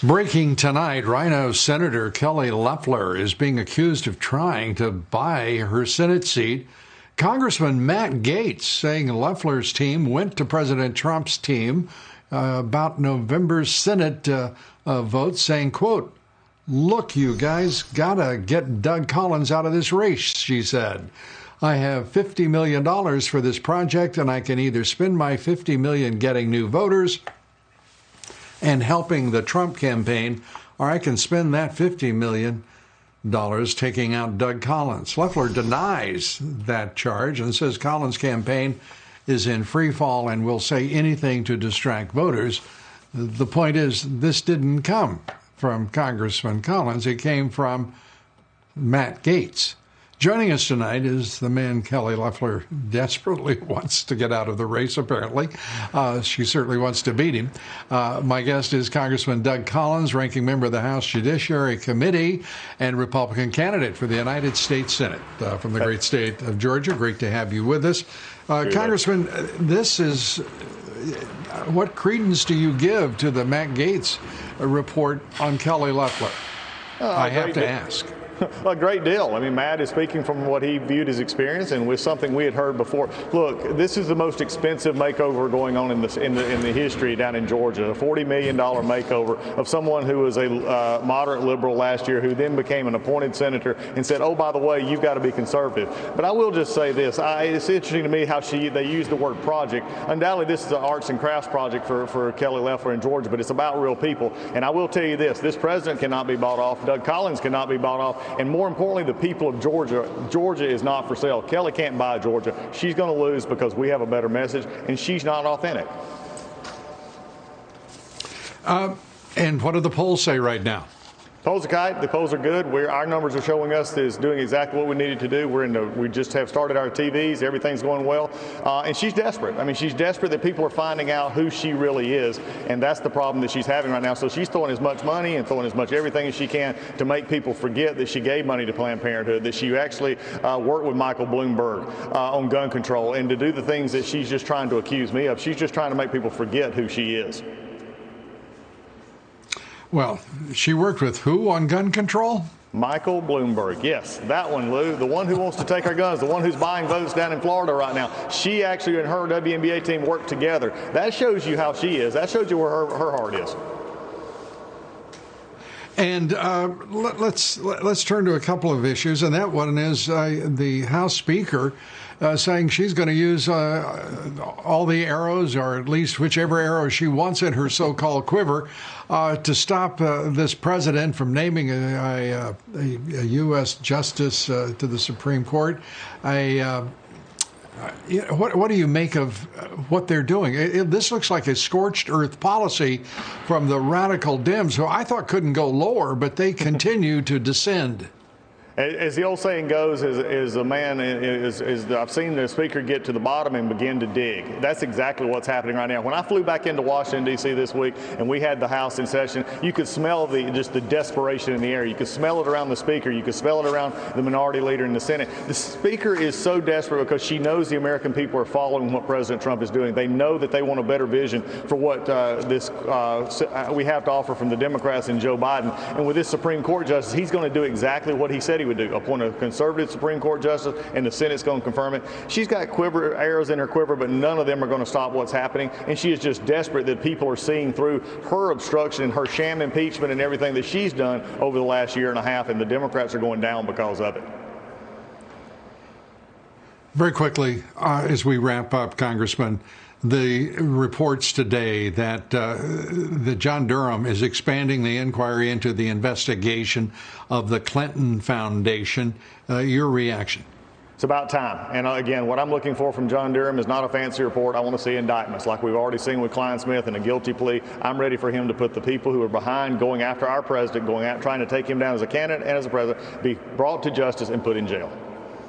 Breaking tonight, Rhino Senator Kelly Loeffler is being accused of trying to buy her Senate seat. Congressman Matt Gaetz saying Loeffler's team went to President Trump's team about November's Senate vote, saying, quote, "Look, you guys gotta get Doug Collins out of this race," she said. "I have $50 million for this project, and I can either spend my $50 million getting new voters and helping the Trump campaign, or I can spend that $50 million taking out Doug Collins." Loeffler denies that charge and says Collins' campaign is in free fall and will say anything to distract voters. The point is, this didn't come from Congressman Collins. It came from Matt Gaetz. Joining us tonight is the man Kelly Loeffler desperately wants to get out of the race, apparently. She certainly wants to beat him. My guest is Congressman Doug Collins, ranking member of the House Judiciary Committee and Republican candidate for the United States Senate from the great state of Georgia. Great to have you with us. Congressman, this is, what credence do you give to the Matt Gaetz report on Kelly Loeffler? I have to ask. A great deal. I mean, Matt is speaking from what he viewed as experience and with something we had heard before. Look, this is the most expensive makeover going on in the history down in Georgia. A $40 million makeover of someone who was a moderate liberal last year, who then became an appointed senator and said, "Oh, by the way, you've got to be conservative." But I will just say this: it's interesting to me how they use the word project. Undoubtedly, this is an arts and crafts project for Kelly Loeffler in Georgia, but it's about real people. And I will tell you this: this president cannot be bought off. Doug Collins cannot be bought off. And more importantly, the people of Georgia. Georgia is not for sale. Kelly can't buy Georgia. She's going to lose because we have a better message, and she's not authentic. And what do the polls say right now? Polls are tight. The polls are good. Our numbers are showing us is doing exactly what we needed to do. We just have started our TVs. Everything's going well. And she's desperate. I mean, she's desperate that people are finding out who she really is. And that's the problem that she's having right now. So she's throwing as much money and throwing as much everything as she can to make people forget that she gave money to Planned Parenthood, that she actually worked with Michael Bloomberg on gun control, and to do the things that she's just trying to accuse me of. She's just trying to make people forget who she is. Well, she worked with who on gun control? Michael Bloomberg. Yes, that one, Lou. The one who wants to take our guns, the one who's buying votes down in Florida right now. She actually and her WNBA team worked together. That shows you how she is. That shows you where her heart is. And let's turn to a couple of issues, and that one is the House Speaker saying she's going to use all the arrows, or at least whichever arrow she wants in her so-called quiver, to stop this president from naming a U.S. justice to the Supreme Court. What do you make of what they're doing? This looks like a scorched earth policy from the radical Dems, who I thought couldn't go lower, but they continue to descend. As the old saying goes, I've seen the speaker get to the bottom and begin to dig. That's exactly what's happening right now. When I flew back into Washington, D.C. this week, and we had the House in session, you could smell just the desperation in the air. You could smell it around the speaker. You could smell it around the minority leader in the Senate. The speaker is so desperate because she knows the American people are following what President Trump is doing. They know that they want a better vision for what we have to offer from the Democrats and Joe Biden. And with this Supreme Court justice, he's going to do exactly what he said he would do: appoint a conservative Supreme Court justice, and the Senate's going to confirm it. She's got arrows in her quiver, but none of them are going to stop what's happening. And she is just desperate that people are seeing through her obstruction and her sham impeachment and everything that she's done over the last year and a half, and the Democrats are going down because of it. Very quickly, as we wrap up, Congressman, the reports today that John Durham is expanding the inquiry into the investigation of the Clinton Foundation. Your reaction? It's about time. And again, what I'm looking for from John Durham is not a fancy report. I want to see indictments like we've already seen with Klein Smith and a guilty plea. I'm ready for him to put the people who are behind going after our president, trying to take him down as a candidate and as a president, be brought to justice and put in jail.